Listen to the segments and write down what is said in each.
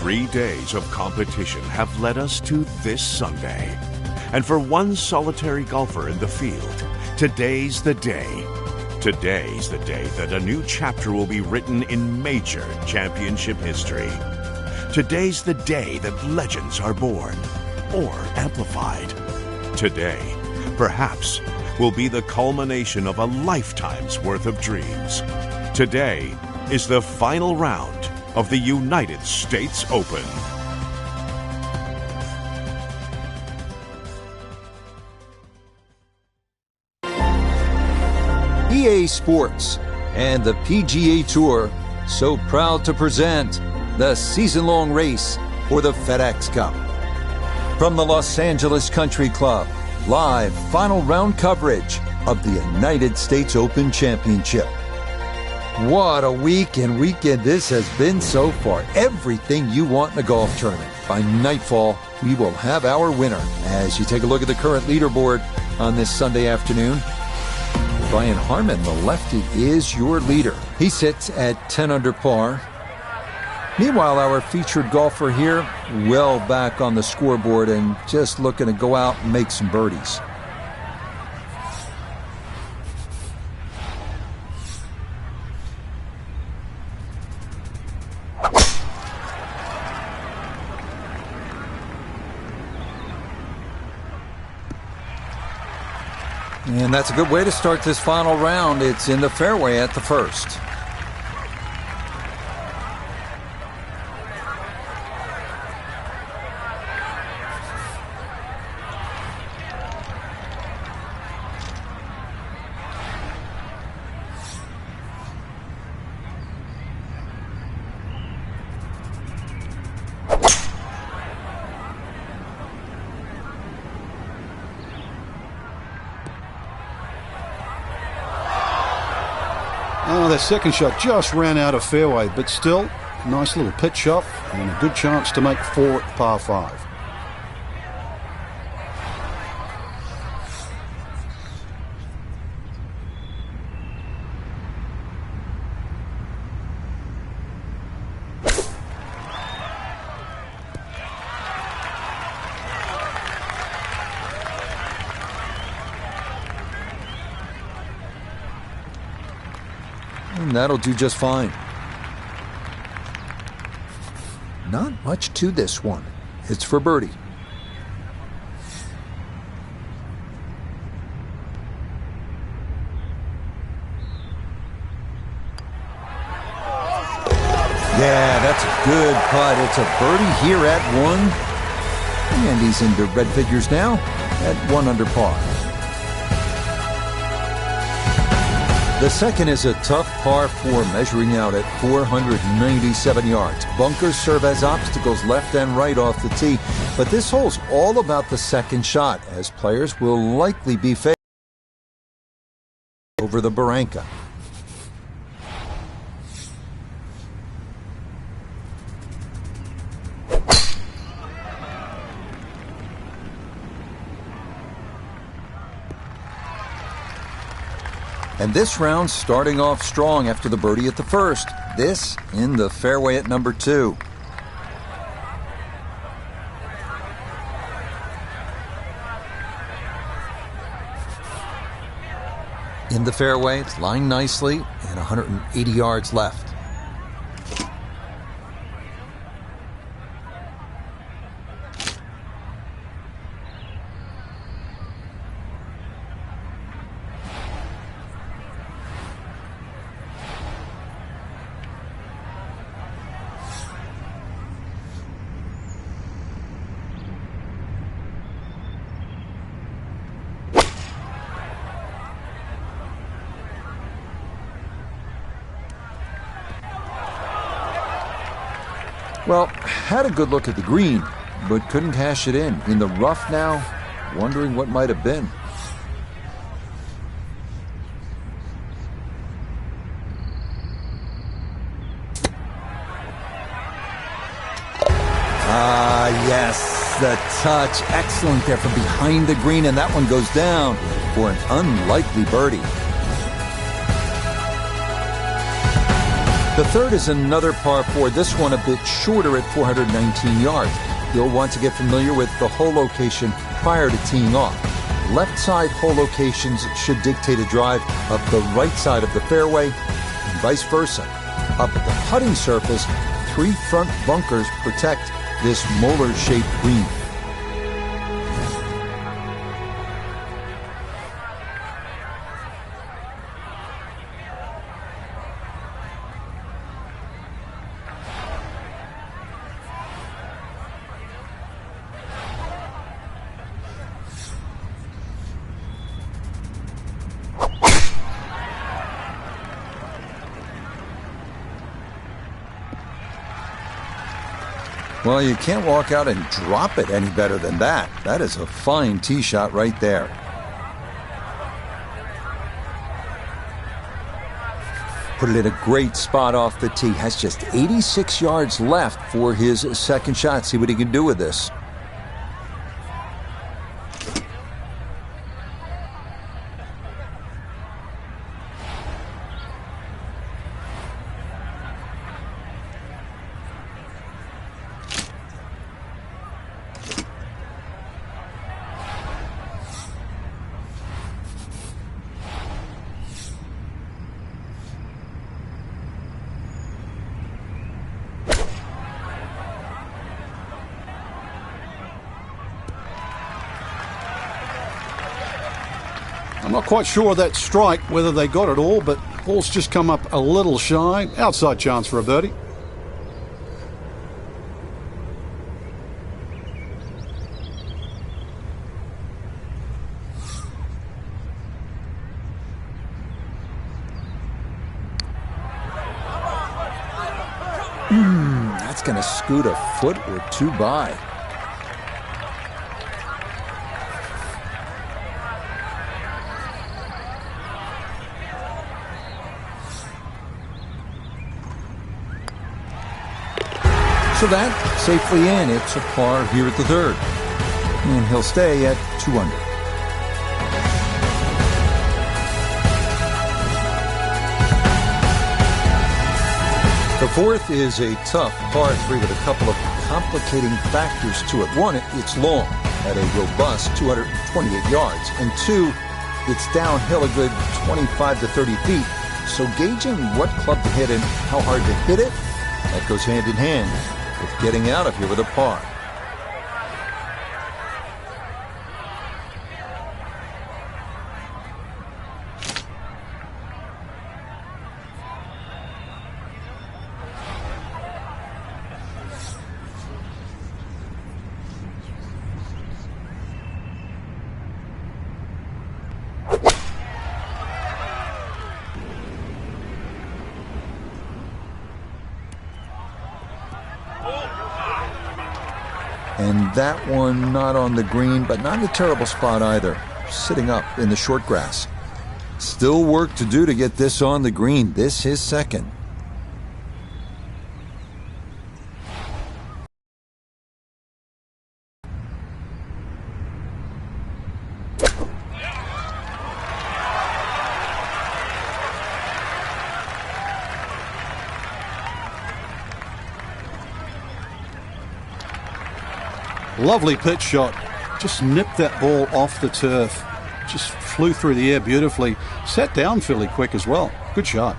3 days of competition have led us to this Sunday. And for one solitary golfer in the field, today's the day. Today's the day that a new chapter will be written in major championship history. Today's the day that legends are born or amplified. Today, perhaps, will be the culmination of a lifetime's worth of dreams. Today is the final round of the United States Open. EA Sports and the PGA Tour so proud to present the season-long race for the FedEx Cup. From the Los Angeles Country Club, live final round coverage of the United States Open Championship. What a week and weekend this has been so far. Everything you want in a golf tournament. By nightfall, we will have our winner. As you take a look at the current leaderboard on this Sunday afternoon, Brian Harman, the lefty, is your leader. He sits at 10 under par. Meanwhile, our featured golfer here, well back on the scoreboard and just looking to go out and make some birdies. And that's a good way to start this final round. It's in the fairway at the first. Oh, that second shot just ran out of fairway, but still, nice little pitch shot and a good chance to make 4 at par 5. And that'll do just fine. Not much to this one. It's for birdie. Yeah, that's a good putt. It's a birdie here at 1. And he's into red figures now at 1 under par. The second is a tough par 4 measuring out at 497 yards. Bunkers serve as obstacles left and right off the tee, but this hole's all about the second shot, as players will likely be favored over the Barranca. And this round starting off strong after the birdie at the first. This in the fairway at number 2. In the fairway, it's lying nicely, and 180 yards left. Well, had a good look at the green, but couldn't cash it in. In the rough now, wondering what might have been. Yes, the touch. Excellent there from behind the green, and that one goes down for an unlikely birdie. The third is another par 4, this one a bit shorter at 419 yards. You'll want to get familiar with the hole location prior to teeing off. Left side hole locations should dictate a drive up the right side of the fairway and vice versa. Up the putting surface, 3 front bunkers protect this molar-shaped green. Well, you can't walk out and drop it any better than that. That is a fine tee shot right there. Put it in a great spot off the tee. Has just 86 yards left for his second shot. See what he can do with this. I'm not quite sure that strike, whether they got it all, but ball's just come up a little shy. Outside chance for a birdie. That's going to scoot a foot or 2 by. So that safely in. It's a par here at the third. And he'll stay at 2 under. The fourth is a tough par 3 with a couple of complicating factors to it. One, it's long at a robust 228 yards. And 2, it's downhill a good 25 to 30 feet. So gauging what club to hit and how hard to hit it, that goes hand in hand with getting out of here with a par. And that one not on the green, but not in a terrible spot either. Sitting up in the short grass. Still work to do to get this on the green. This is second. Lovely pitch shot. Just nipped that ball off the turf. Just flew through the air beautifully. Sat down fairly quick as well. Good shot.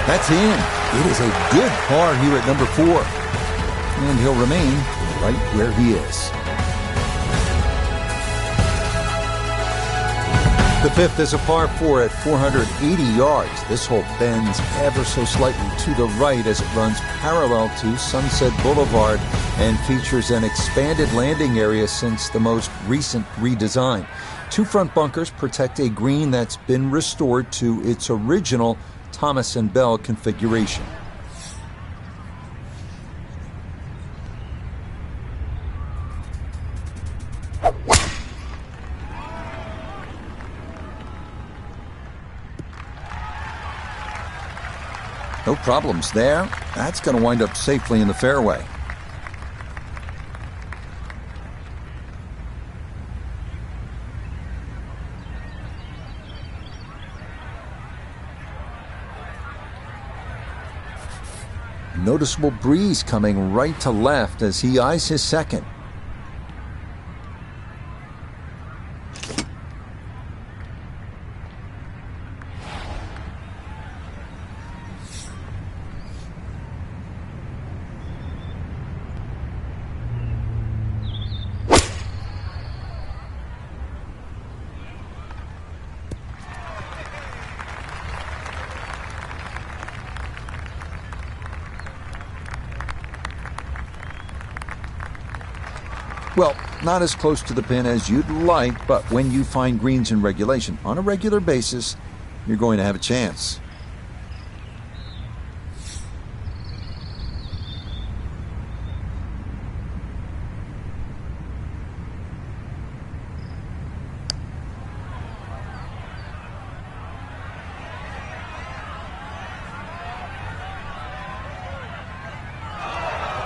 That's in. It is a good par here at number 4. And he'll remain right where he is. The 5th is a par 4 at 480 yards. This hole bends ever so slightly to the right as it runs parallel to Sunset Boulevard and features an expanded landing area since the most recent redesign. 2 front bunkers protect a green that's been restored to its original Thomas and Bell configuration. No problems there. That's going to wind up safely in the fairway. Noticeable breeze coming right to left as he eyes his second. Well, not as close to the pin as you'd like, but when you find greens in regulation on a regular basis, you're going to have a chance.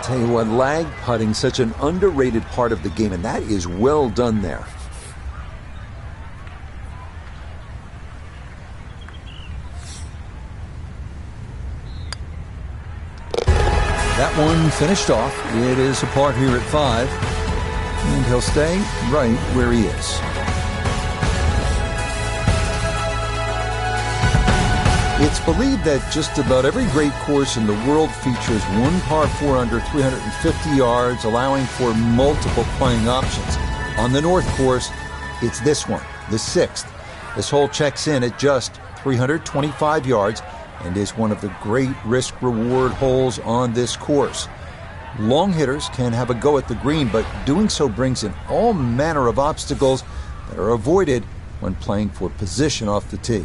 Tell you what, lag putting, such an underrated part of the game, and that is well done there. That one finished off. It is a par here at 5, and he'll stay right where he is. It's believed that just about every great course in the world features one par 4 under 350 yards, allowing for multiple playing options. On the North Course, it's this one, the 6th. This hole checks in at just 325 yards and is one of the great risk-reward holes on this course. Long hitters can have a go at the green, but doing so brings in all manner of obstacles that are avoided when playing for position off the tee.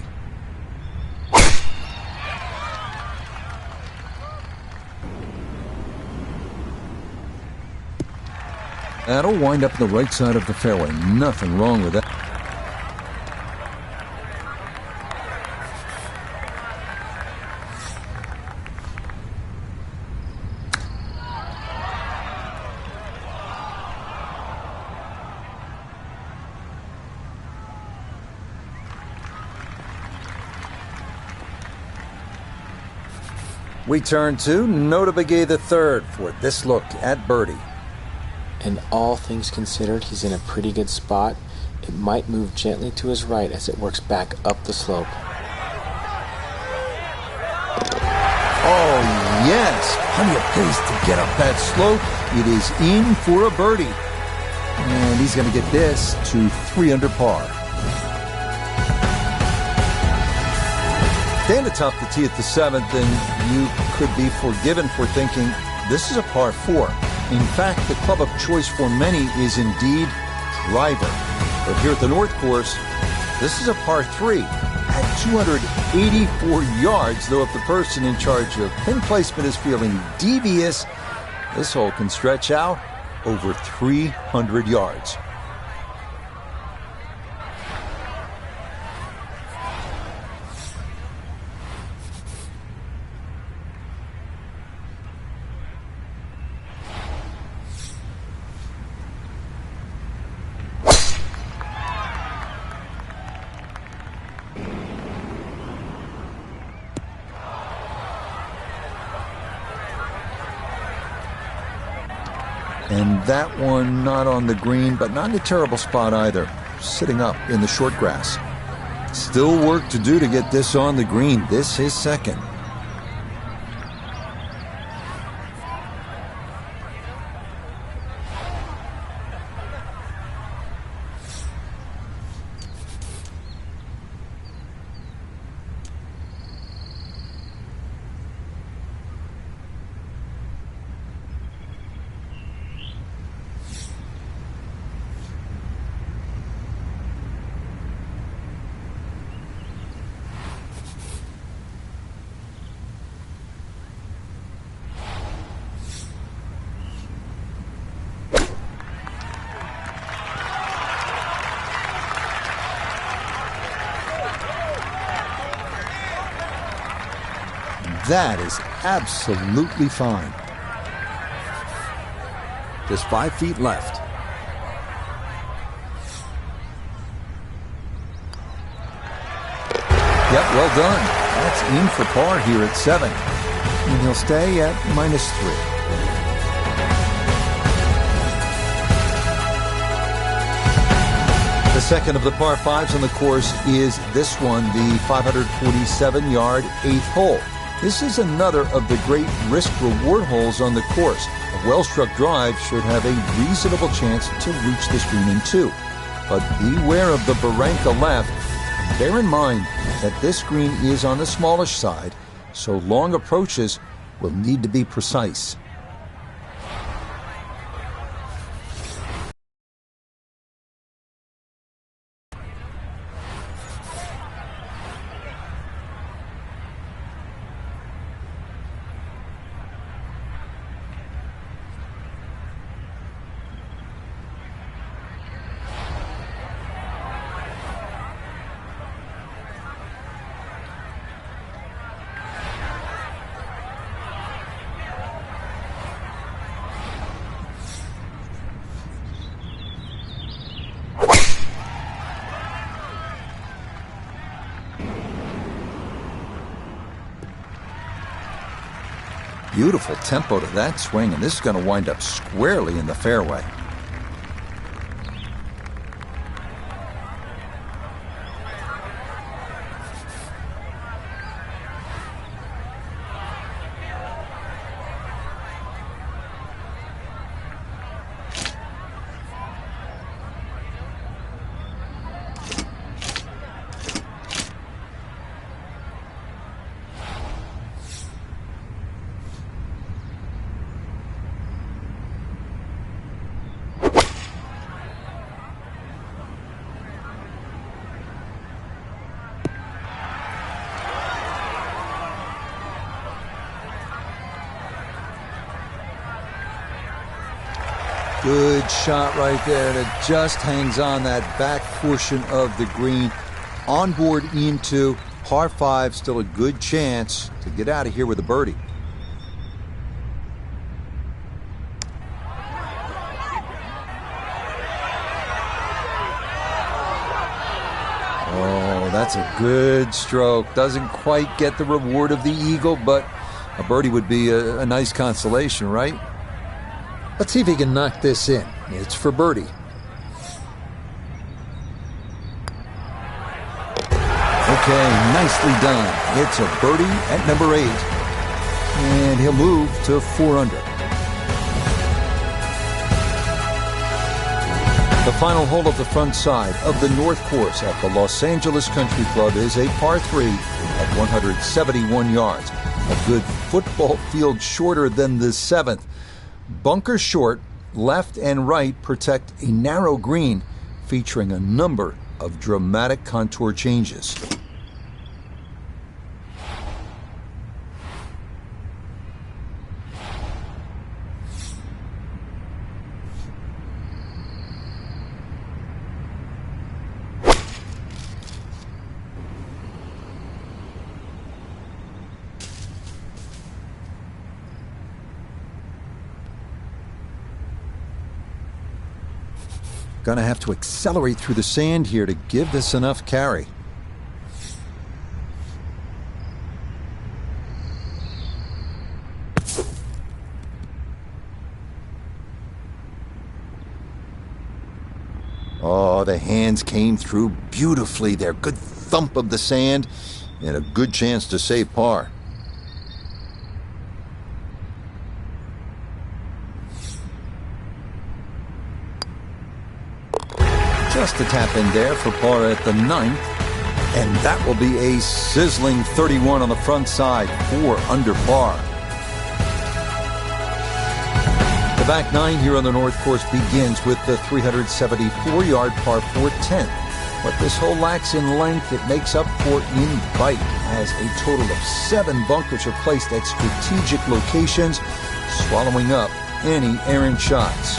That'll wind up the right side of the fairway. Nothing wrong with that. We turn to Notah Begay III for this look at birdie. And all things considered, he's in a pretty good spot. It might move gently to his right as it works back up the slope. Oh, yes. Plenty of pace to get up that slope. It is in for a birdie. And he's going to get this to 3 under par. Stand atop the tee at the 7th, and you could be forgiven for thinking this is a par 4. In fact, the club of choice for many is indeed driver. But here at the North Course, this is a par 3 at 284 yards, though if the person in charge of pin placement is feeling devious, this hole can stretch out over 300 yards. And that one not on the green, but not in a terrible spot either. Sitting up in the short grass. Still work to do to get this on the green. This is second. That is absolutely fine. Just 5 feet left. Yep, well done. That's in for par here at 7. And he'll stay at -3. The second of the par 5s on the course is this one, the 547-yard 8th hole. This is another of the great risk-reward holes on the course. A well-struck drive should have a reasonable chance to reach this green in 2. But beware of the barranca left. Bear in mind that this green is on the smallish side, so long approaches will need to be precise. Beautiful tempo to that swing, and this is going to wind up squarely in the fairway. Good shot right there, and it just hangs on that back portion of the green. On board into par 5, still a good chance to get out of here with a birdie. Oh, that's a good stroke. Doesn't quite get the reward of the eagle, but a birdie would be a nice consolation, right? Let's see if he can knock this in. It's for birdie. Okay, nicely done. It's a birdie at number 8. And he'll move to 4 under. The final hole of the front side of the North Course at the Los Angeles Country Club is a par 3 at 171 yards. A good football field shorter than the 7th. Bunker short, left and right protect a narrow green featuring a number of dramatic contour changes. Gonna have to accelerate through the sand here to give this enough carry. Oh, the hands came through beautifully there. Good thump of the sand and a good chance to save par. Just a tap in there for par at the 9th. And that will be a sizzling 31 on the front side, 4 under par. The back 9 here on the North Course begins with the 374-yard par 4 10th. What this hole lacks in length, it makes up for in bite, as a total of 7 bunkers are placed at strategic locations, swallowing up any errant shots.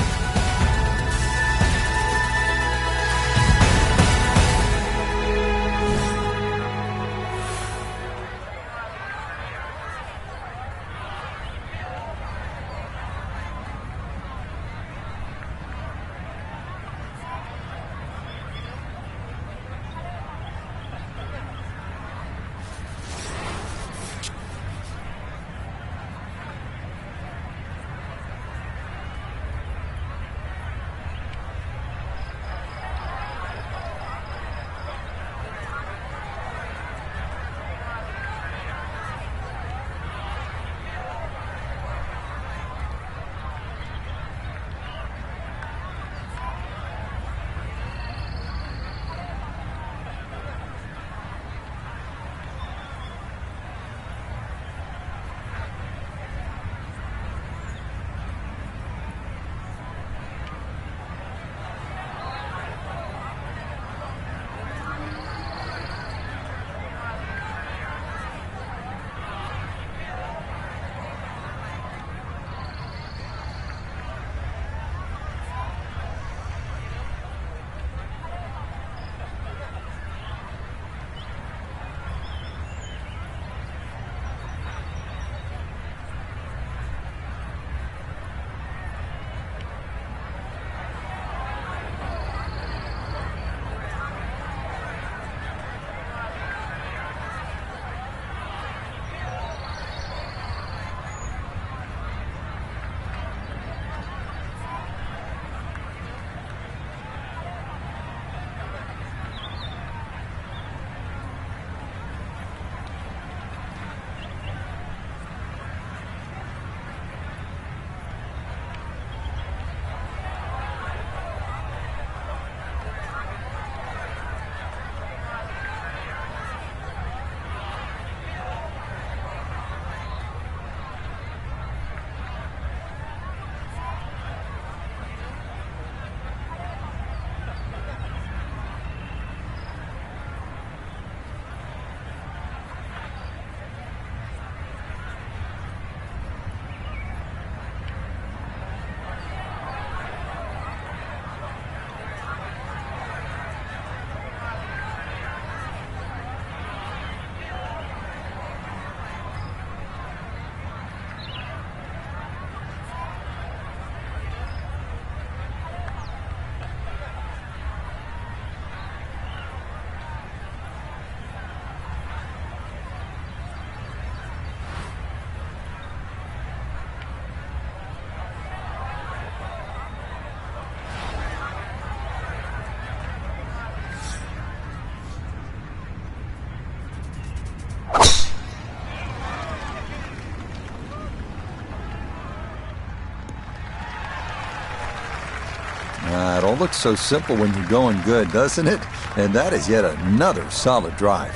It all looks so simple when you're going good, doesn't it? And that is yet another solid drive.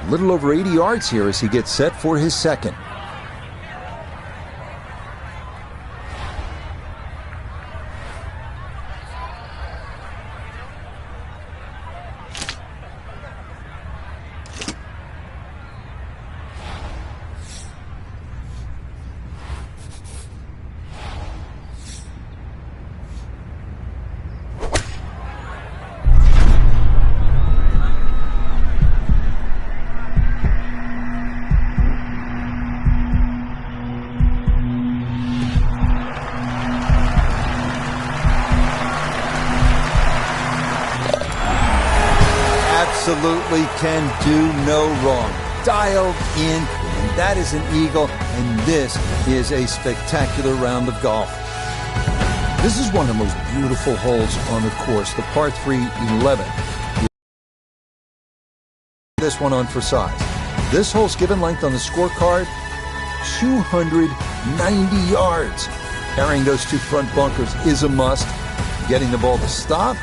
A little over 80 yards here as he gets set for his second. Absolutely can do no wrong. Dialed in, and that is an eagle, and this is a spectacular round of golf. This is one of the most beautiful holes on the course, the par 3 11. This one on for size. This hole's given length on the scorecard, 290 yards. Carrying those two front bunkers is a must. Getting the ball to stop.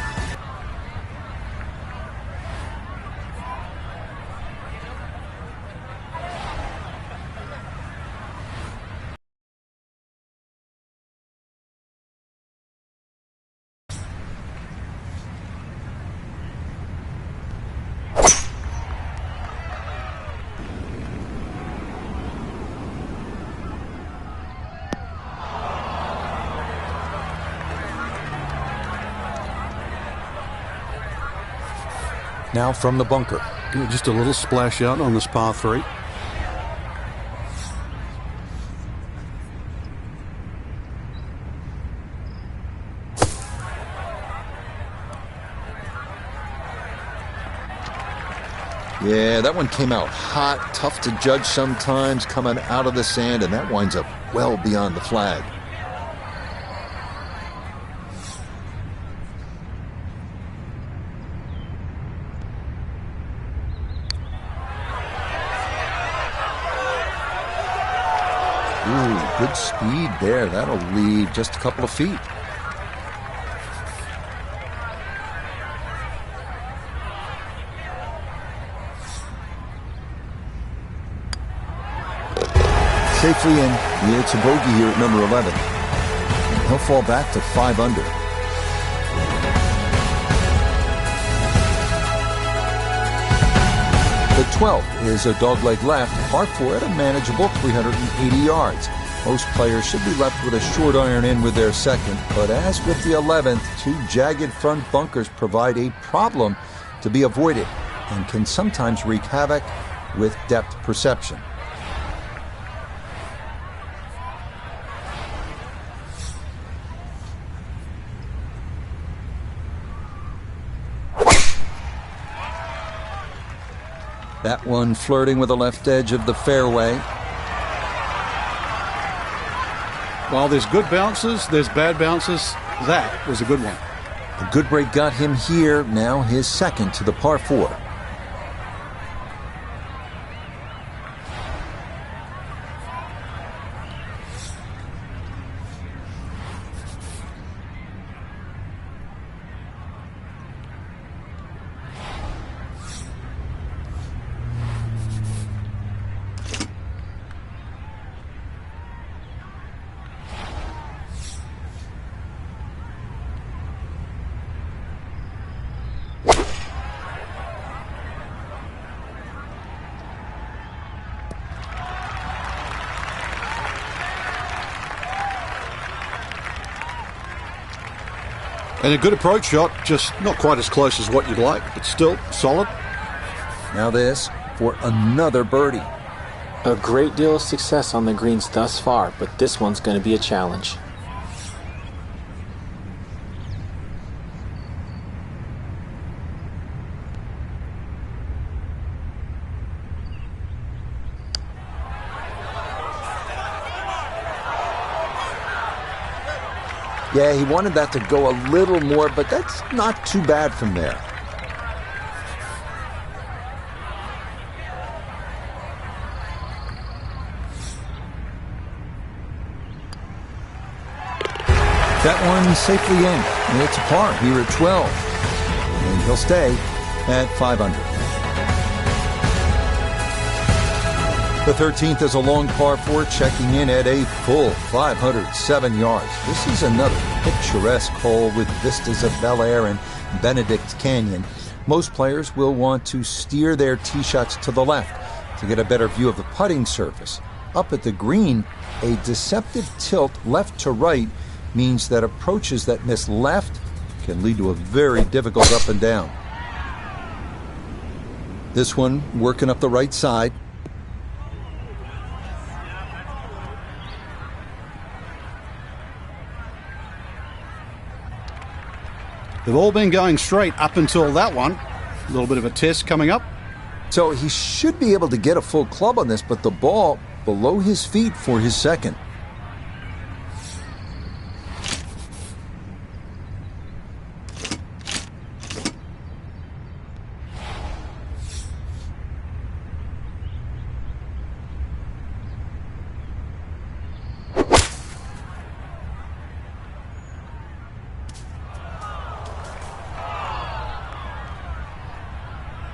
Now from the bunker. Yeah, just a little splash out on this par 3. Yeah, that one came out hot, tough to judge sometimes, coming out of the sand, and that winds up well beyond the flag. Ooh, good speed there. That'll leave just a couple of feet. Safely in. It's a bogey here at number 11. And he'll fall back to 5 under. The 12th is a dogleg left, par 4 at a manageable 380 yards. Most players should be left with a short iron in with their second, but as with the 11th, two jagged front bunkers provide a problem to be avoided and can sometimes wreak havoc with depth perception. That one flirting with the left edge of the fairway. While there's good bounces, there's bad bounces. That was a good one. A good break got him here, now his second to the par 4. And a good approach shot, just not quite as close as what you'd like, but still solid. Now this for another birdie. A great deal of success on the greens thus far, but this one's going to be a challenge. Yeah, he wanted that to go a little more, but that's not too bad from there. That one safely in, and it's a par here at 12. And he'll stay at 5 under. The 13th is a long par 4, checking in at a full 507 yards. This is another picturesque hole with vistas of Bel Air and Benedict Canyon. Most players will want to steer their tee shots to the left to get a better view of the putting surface. Up at the green, a deceptive tilt left to right means that approaches that miss left can lead to a very difficult up and down. This one working up the right side. They've all been going straight up until that one. A little bit of a test coming up. So he should be able to get a full club on this, but the ball below his feet for his second.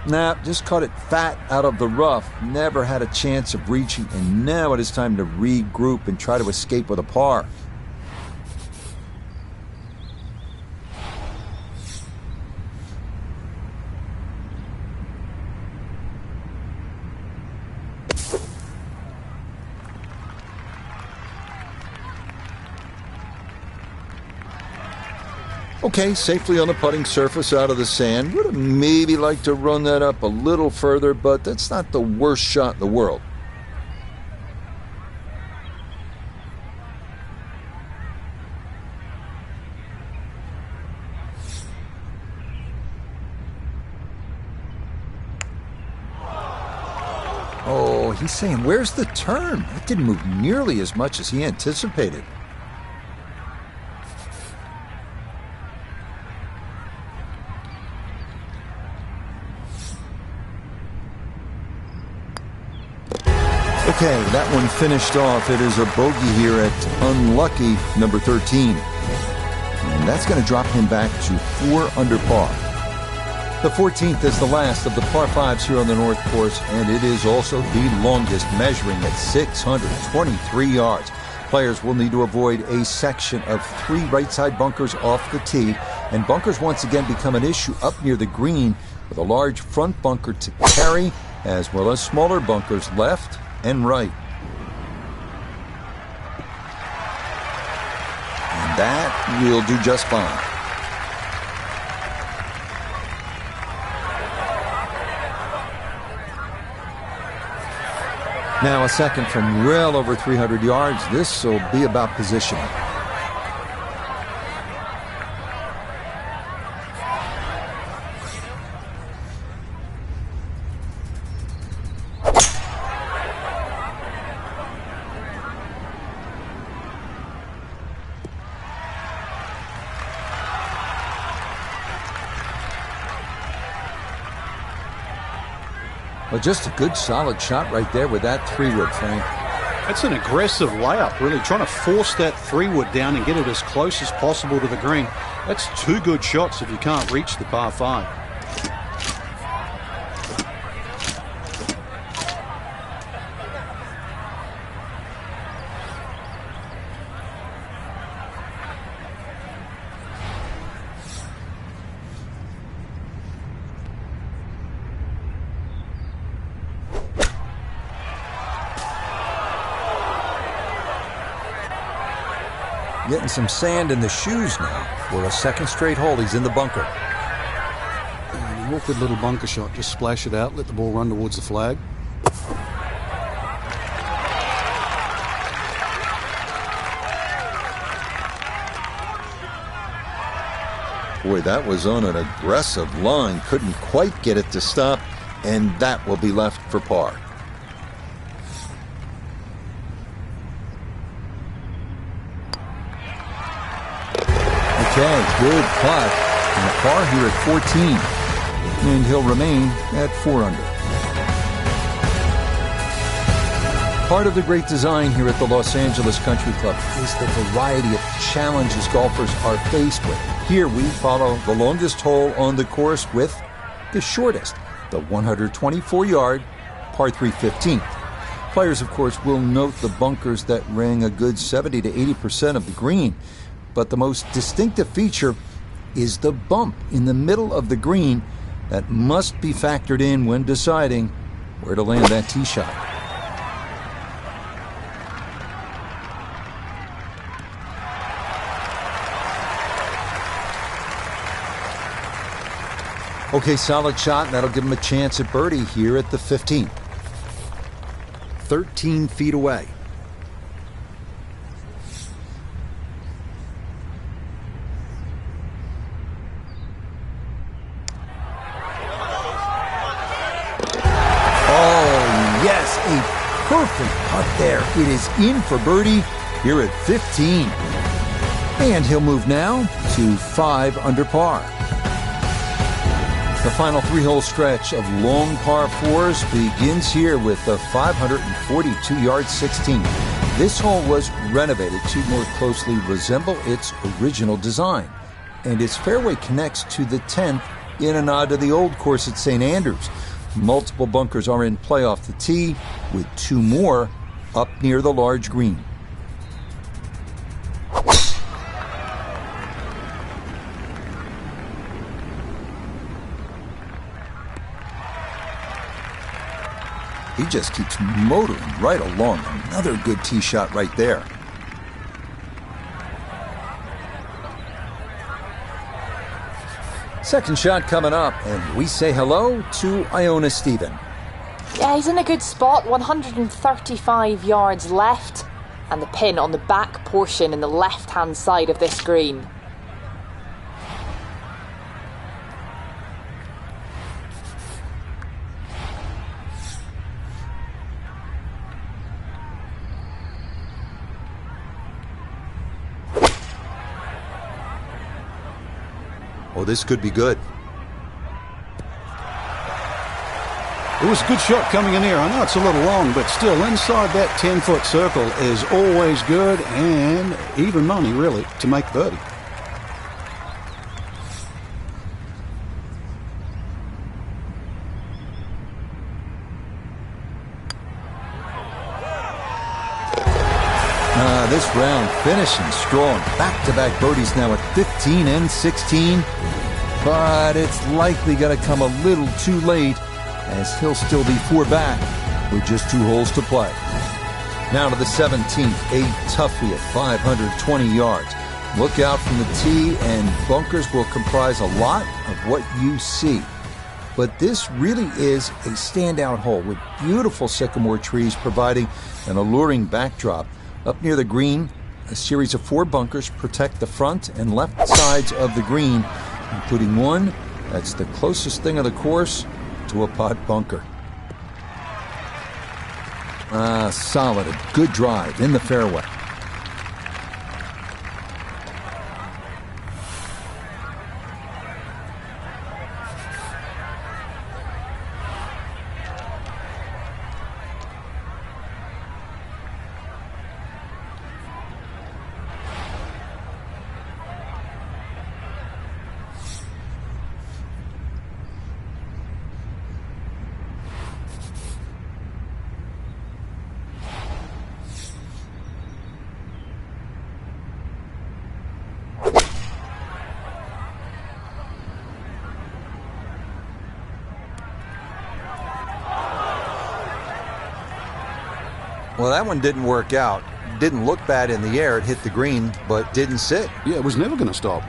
Nah, just caught it fat out of the rough. Never had a chance of reaching, and now it is time to regroup and try to escape with a par. Okay, safely on the putting surface out of the sand. Would have maybe liked to run that up a little further, but that's not the worst shot in the world. Oh, he's saying, where's the turn? That didn't move nearly as much as he anticipated. Okay, that one finished off. It is a bogey here at unlucky number 13. And that's going to drop him back to 4 under par. The 14th is the last of the par 5s here on the North Course, and it is also the longest, measuring at 623 yards. Players will need to avoid a section of 3 right-side bunkers off the tee, and bunkers once again become an issue up near the green, with a large front bunker to carry, as well as smaller bunkers left and right. And that will do just fine. Now a second from well over 300 yards. This will be about positioning. Well, just a good solid shot right there with that 3-wood, Frank. That's an aggressive layup, really, trying to force that 3-wood down and get it as close as possible to the green. That's 2 good shots if you can't reach the par 5. Getting some sand in the shoes now for a second straight hole. He's in the bunker. An awkward little bunker shot. Just splash it out, let the ball run towards the flag. Boy, that was on an aggressive line. Couldn't quite get it to stop, and that will be left for par. Okay, good putt. And a par here at 14. And he'll remain at 4 under. Part of the great design here at the Los Angeles Country Club is the variety of challenges golfers are faced with. Here we follow the longest hole on the course with the shortest, the 124-yard par 3 15th. Players, of course, will note the bunkers that ring a good 70 to 80% of the green. But the most distinctive feature is the bump in the middle of the green that must be factored in when deciding where to land that tee shot. Okay, solid shot. That'll give him a chance at birdie here at the 15th. 13 feet away. Yes, a perfect putt there. It is in for birdie here at 15. And he'll move now to 5 under par. The final 3-hole stretch of long par 4s begins here with the 542-yard 16. This hole was renovated to more closely resemble its original design. And its fairway connects to the 10th in a nod to the old course at St. Andrews. Multiple bunkers are in play off the tee, with 2 more up near the large green. He just keeps motoring right along. Another good tee shot right there. Second shot coming up, and we say hello to Iona Stephen. Yeah, he's in a good spot, 135 yards left, and the pin on the back portion in the left-hand side of this green. Oh, this could be good. It was a good shot coming in here. I know it's a little long, but still inside that 10-foot circle is always good, and even money, really, to make birdie. This round finishing strong. Back-to-back birdies now at 15 and 16. But it's likely going to come a little too late, as he'll still be 4 back with just 2 holes to play. Now to the 17th, a toughie at 520 yards. Look out from the tee, and bunkers will comprise a lot of what you see. But this really is a standout hole with beautiful sycamore trees providing an alluring backdrop. Up near the green, a series of 4 bunkers protect the front and left sides of the green, including one that's the closest thing of the course to a pot bunker. Solid, a good drive in the fairway. Well, that one didn't work out. Didn't look bad in the air. It hit the green, but didn't sit. Yeah, it was never going to stop.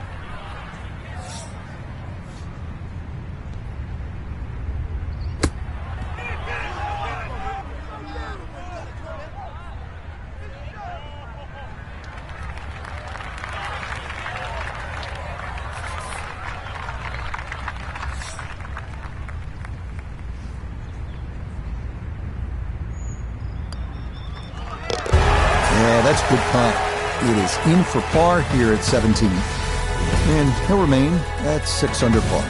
That's good putt. It is in for par here at 17. And he'll remain at 6 under par.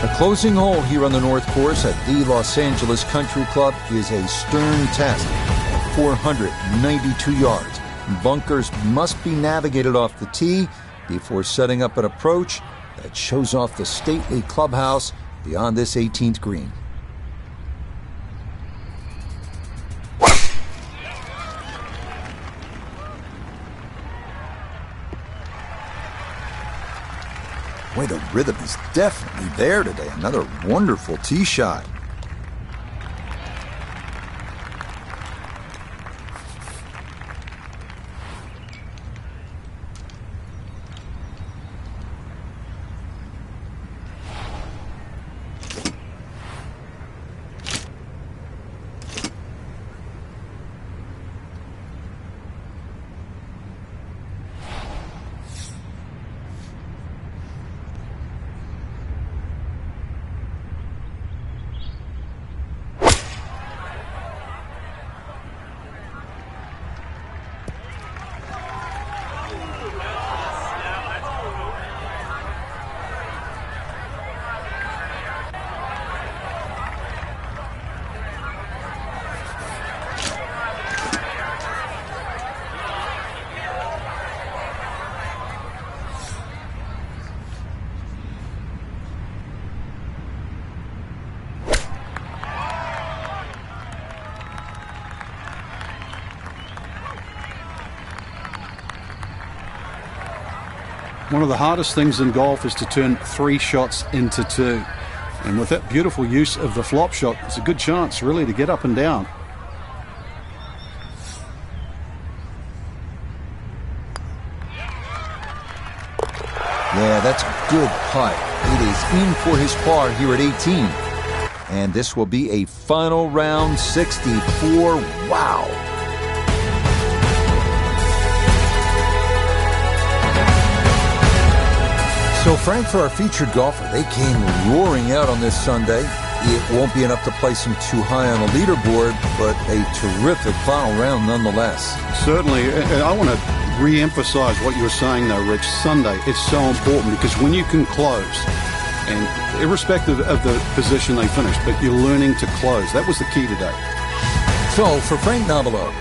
The closing hole here on the North Course at the Los Angeles Country Club is a stern test at 492 yards. Bunkers must be navigated off the tee before setting up an approach that shows off the stately clubhouse beyond this 18th green. Boy, the rhythm is definitely there today. Another wonderful tee shot. One of the hardest things in golf is to turn 3 shots into 2. And with that beautiful use of the flop shot, it's a good chance really to get up and down. Yeah, that's a good putt. It is in for his par here at 18. And this will be a final round 64. Wow. So, Frank, for our featured golfer, they came roaring out on this Sunday. It won't be enough to place them too high on the leaderboard, but a terrific final round nonetheless. Certainly. I want to re-emphasize what you were saying, though, Rich. Sunday, it's so important because when you can close, and irrespective of the position they finished, but you're learning to close. That was the key today. So, for Frank Nobilo,